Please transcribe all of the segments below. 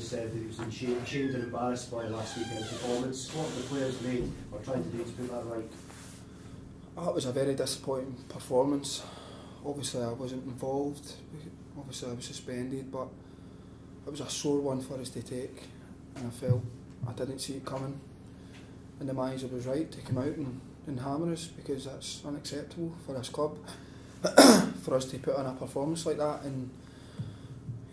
just said that he was ashamed and embarrassed by last weekend's performance. What have the players made or trying to do to put that right? Oh, it was a very disappointing performance. Obviously I wasn't involved, obviously I was suspended, but it was a sore one for us to take, and I felt I didn't see it coming, and the manager was right to come out and hammer us, because that's unacceptable for this club for us to put on a performance like that. And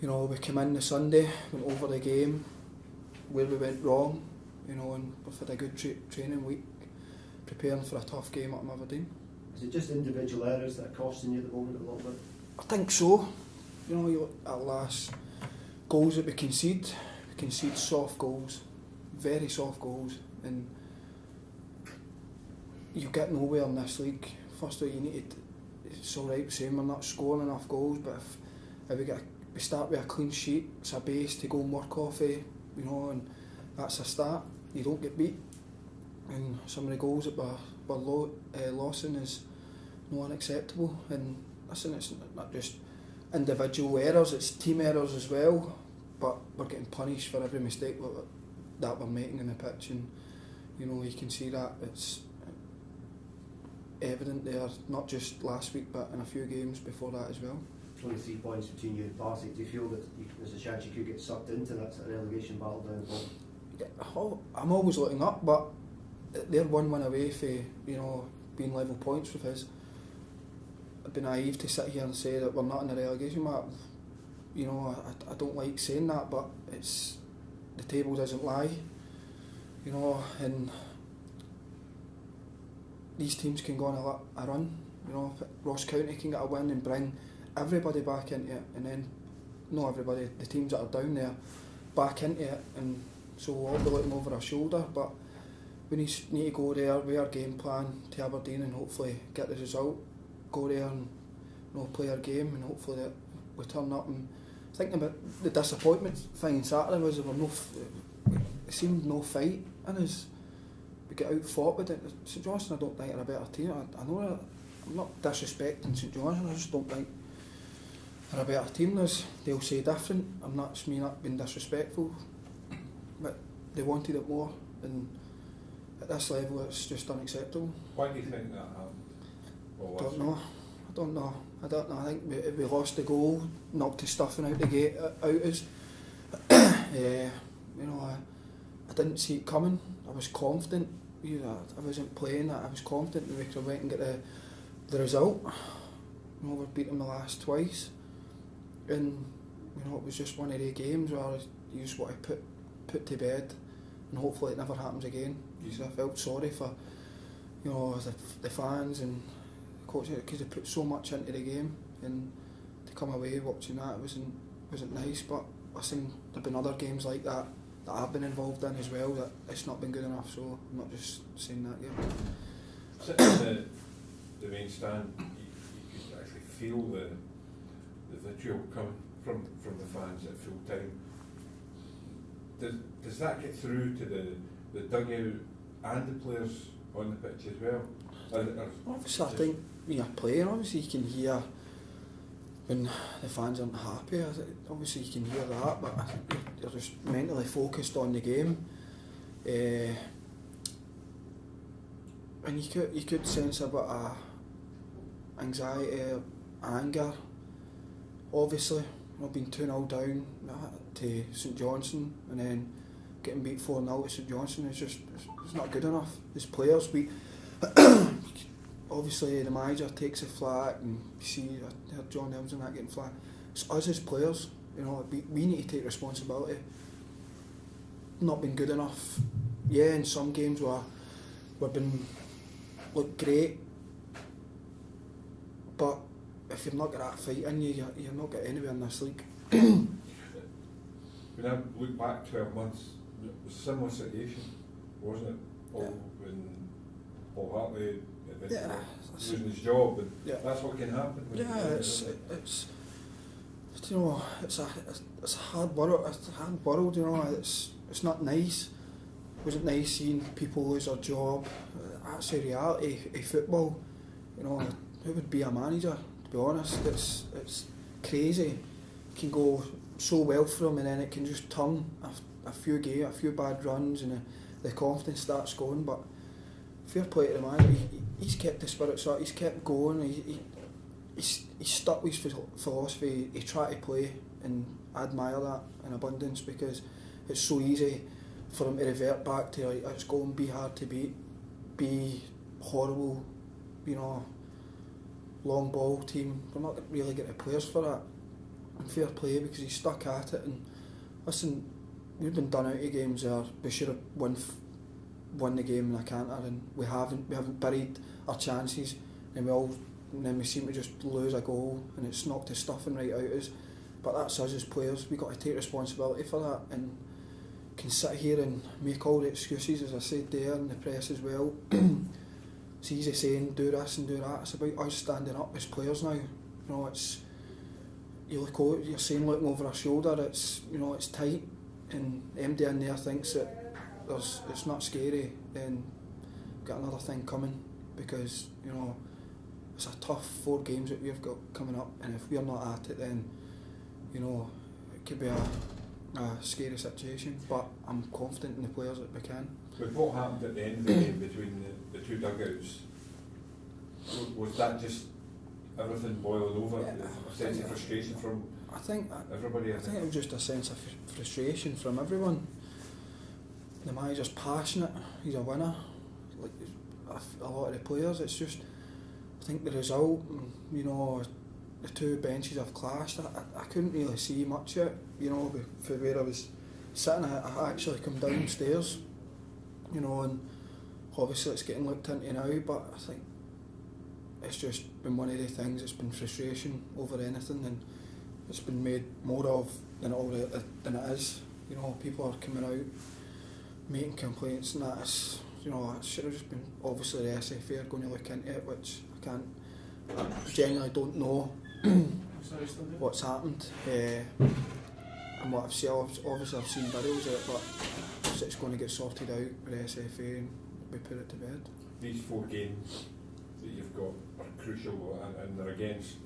you know, we came in the Sunday, went over the game, where we went wrong, you know, and we've had a good training week preparing for a tough game at Aberdeen. Is it just individual errors that are costing you at the moment a little bit? I think so. You know, you look at last goals that we concede soft goals, very soft goals, and you get nowhere in this league. First of all, you need to, it's alright saying we're not scoring enough goals, but if we start with a clean sheet, it's a base to go and work off of, you know, and that's a start. You don't get beat, and some of the goals that we're losing is not unacceptable. And listen, it's not just individual errors, it's team errors as well, but we're getting punished for every mistake that we're making in the pitch, and you know, you can see that it's evident there, not just last week but in a few games before that as well. Only 3 points between you and Partick. Do you feel that there's a chance you could get sucked into that relegation battle down the bottom? Yeah, I'm always looking up, but they're 1 win away for, you know, being level points with us. I'd be naive to sit here and say that we're not in the relegation map. You know, I don't like saying that, but it's, the table doesn't lie. You know, and these teams can go on a run. You know, if Ross County can get a win and bring everybody back into it, and then, not everybody, the teams that are down there, back into it, and so we'll all be looking over our shoulder, but we need to go there with our game plan to Aberdeen and hopefully get the result, go there and, you know, play our game, and hopefully that we turn up. And thinking about the disappointment thing on Saturday was there it seemed no fight in us. We get out fought with it. St Johnstone, I don't think are a better team. I know that, I'm not disrespecting St Johnstone, I just don't think they're a better team. They'll say different. I'm not being disrespectful, but they wanted it more, and at this level it's just unacceptable. Why do you think that happened? I don't know. I think we lost the goal, knocked the stuffing out the gate out us. You know, I didn't see it coming. I was confident. You know, I wasn't playing that. I was confident that we could went and get the result. You know, we've beaten the last twice, and you know, it was just one of the games where you just want to put to bed, and hopefully it never happens again. Because I felt sorry for, you know, the fans and the coaches, because they put so much into the game, and to come away watching that wasn't nice. But listen, there've been other games like that I've been involved in as well that it's not been good enough. So I'm not just saying that yet. Sitting in the main stand, you could actually feel the vitriol coming from the fans at full time. Does that get through to the dugout and the players on the pitch as well? Obviously, I think when you're playing, obviously you can hear when the fans aren't happy. Obviously you can hear that, but I think you're just mentally focused on the game. And you could sense a bit of anxiety, anger. Obviously, you know, being 2-0 down to St Johnstone and then getting beat 4-0 at St Johnstone is just, it's not good enough. As players, obviously the manager takes a flag, and you see John Elms and that getting flagged. It's us as players, you know, we need to take responsibility. Not been good enough. Yeah, in some games we've been look great, but if you've not got that fight in you, you're not getting anywhere in this league. When I look back 12 months, it was a similar situation, wasn't it? When Paul Hartley losing his job, and that's what can happen. It's you know, it's a hard world. It's a hard world, you know. It's not nice. It wasn't nice seeing people lose their job. That's the reality of football. You know, who would be a manager? To be honest, it's crazy. You can go so well for him, and then it can just turn a few bad runs, and the confidence starts going. But fair play to the man, he's kept the spirits up, he's kept going, he's stuck with his philosophy. He tried to play, and I admire that in abundance, because it's so easy for him to revert back to like, let's go and be hard to beat, be horrible, you know, long ball team. We're not really getting the players for that. And fair play, because he's stuck at it. And listen, we've been done out of games there. We should have won the game in a canter, and we haven't buried our chances, and then we seem to just lose a goal, and it's knocked the stuffing right out of us. But that's us as players. We've got to take responsibility for that, and can sit here and make all the excuses, as I said there, in the press as well. It's easy saying do this and do that. It's about us standing up as players now. You know, it's you're saying looking over our shoulder. It's, you know, it's tight, and MD in there thinks that it's not scary. Then got another thing coming, because you know it's a tough 4 games that we've got coming up, and if we're not at it, then you know it could be a scary situation. But I'm confident in the players that we can. But what happened at the end of the game between the two dugouts? Was that just everything boiling over? Yeah, A sense of frustration from everybody? I think it was just a sense of frustration from everyone. The manager's passionate. He's a winner. Like a lot of the players, it's just, I think the result, you know, the two benches have clashed. I couldn't really see much of it, you know, from where I was sitting. I actually come downstairs, you know, and obviously it's getting looked into now, but I think it's just been one of the things. It's been frustration over anything, and it's been made more of than it is. You know, people are coming out making complaints, and that's, you know, it should have just been, obviously the SFA are going to look into it, which I genuinely don't know what's happened, and what I've seen. Obviously I've seen videos of it, but it's going to get sorted out with the SFA and we put it to bed. These 4 games that you've got are crucial, and they're against,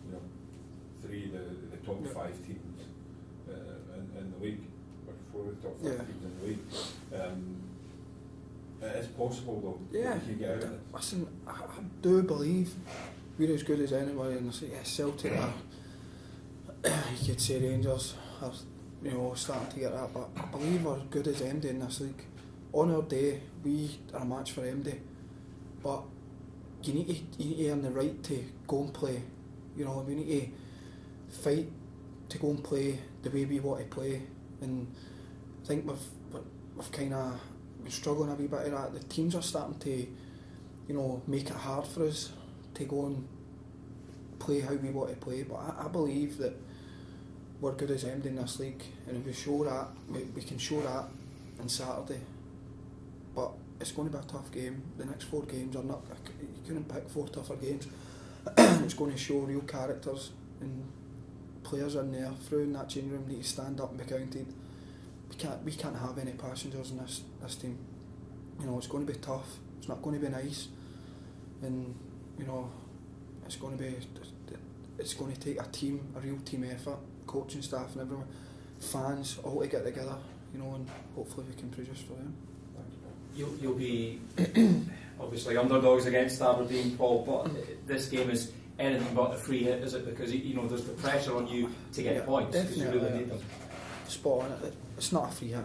you know, 3 the top 5 teams in the league, or 4 of the top 5 teams in the league. It is possible though. Yeah. That you get out of it. Listen, I do believe we're as good as anybody, and I say Celtic are, you could say Rangers are, you know, starting to get that, but I believe we're as good as MD in this league. On our day, we are a match for MD, but you need to earn the right to go and play. You know, we need to fight to go and play the way we want to play, and I think we've kind of been struggling a wee bit of that. The teams are starting to, you know, make it hard for us to go and play how we want to play, but I believe that we're good as MD in this league, and if we show that, we can show that on Saturday. But it's going to be a tough game. The next 4 games are not, you couldn't pick 4 tougher games. It's going to show real characters, and players in there through in that changing room need to stand up and be counted. We can't have any passengers in this team. You know, it's going to be tough. It's not going to be nice, and you know, it's going to take a team, a real team effort, coaching staff and everyone, fans, all to get together. You know, and hopefully we can produce for them. You'll be obviously underdogs against Aberdeen, Paul, but this game is anything but a free hit, is it? Because you know there's the pressure on you to get points, because you really need them. Spot on. It's not a free hit.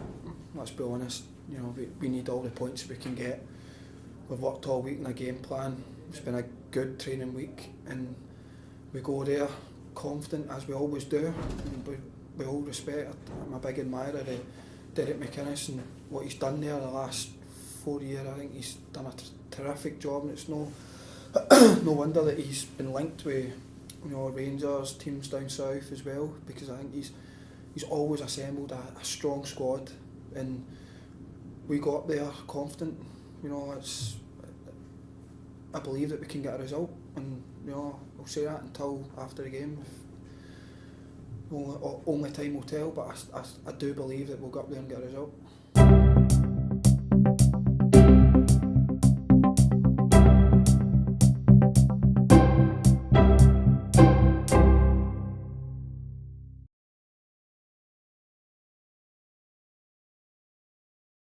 Let's be honest. You know, we need all the points we can get. We've worked all week in a game plan. It's been a good training week, and we go there confident, as we always do. And we all respect. I'm a big admirer of Derek McInnes and what he's done there the last 4 years. I think he's done a terrific job, and it's no wonder that he's been linked with, you know, Rangers, teams down south as well, because I think he's always assembled a strong squad, and we got up there confident. You know, I believe that we can get a result, and you know, we'll say that until after the game. Only time will tell, but I do believe that we'll go up there and get a result.